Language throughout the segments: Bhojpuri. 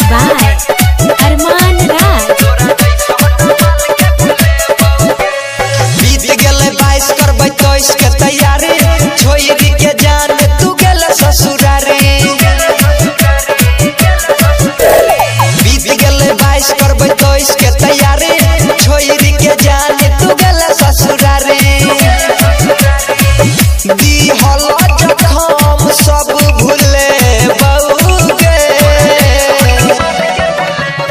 by अरमान राज। बीत गेले 22 करबै 23 के तैयारी, छोड़ी के जान तू गेले ससुरारी। बीत गेले 22 करबै 23 के तैयारी, छोड़ी के जान तू गेले ससुरारी। दी हला जखम सब भूले बहुगे,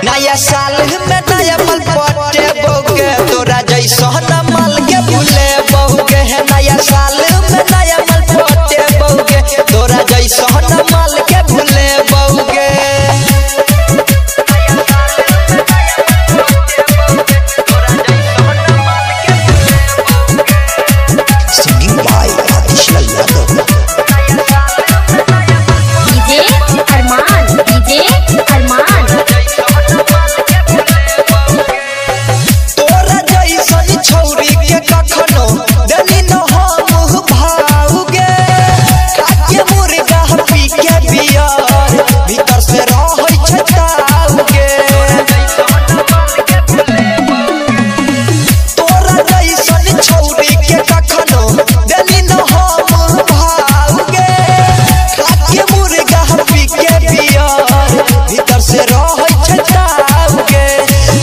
नया साल में नया मल पटे बोगे, तोरा जैसा न मल के भूले बहुगे। नया साल में नया मल पटे बोगे, तोरा जैसा न मल के भूले बहुगे। Singing by Aatish Yadav. DJ Arman, DJ Arman. तोरा जैसन छौरी के कखनो देनी न हम भाउगे, खाके मुर्गा पी के बियर भीतर से रहै छै ताउगे। तोरा जैसन छौरी के कखनो देनी न हम भाउगे, खाके मुर्गा पी के बियर भीतर से रहै छै ताउगे।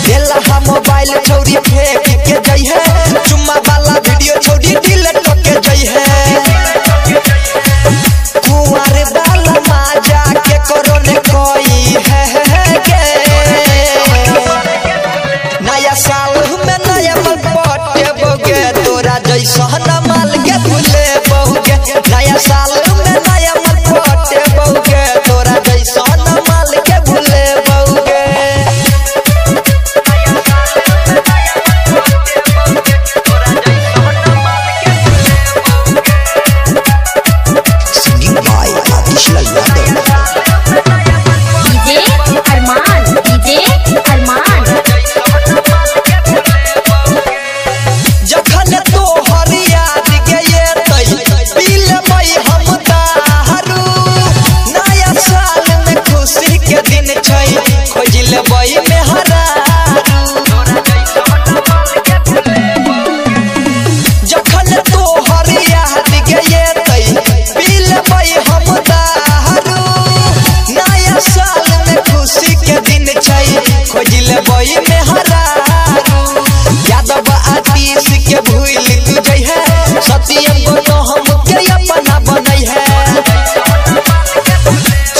देला हम मोबाइल छौरी फेंक के जई है, चुम्मा वाला वीडियो छौरी डिलीट करके जई है। कुंवर वाला माजा के करो ने कोई है के, नया साल में नया मल पटे बोगे, तोरा जैसा न माल के भूले बहुगे। नया साल में नया मल पटे बोगे, तोरा जैसा न माल के भूले बहुगे। Singing by Aatish Yadav. DJ Arman, DJ Arman. जखन तोहर याद गए पी लेबै हम दारू, नया साल में खुशी के दिन छै, खोज लेबै मेहरारू। जखन तोहर याद गए पी लेबै हम दारू, नया साल में खुशी के दिन छै, खोज लेबै मेहरारू। यादव आतिश के भूल तू जई है, सत्यम को हम के अपना बनई है।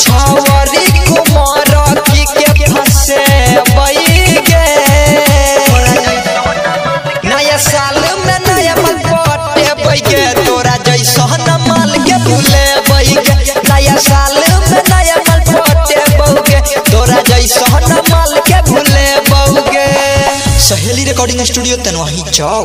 छवरी कुमार की के फंसे बैगे, नया साल में नया मल पटे बैगे, तोरा जैसा न माल के भूले बैगे। नया साल में नया मल पटे बहुगे, तोरा जैसा न माल के भूले बहुगे। सहेली रिकॉर्डिंग स्टूडियो तनवाही चौक।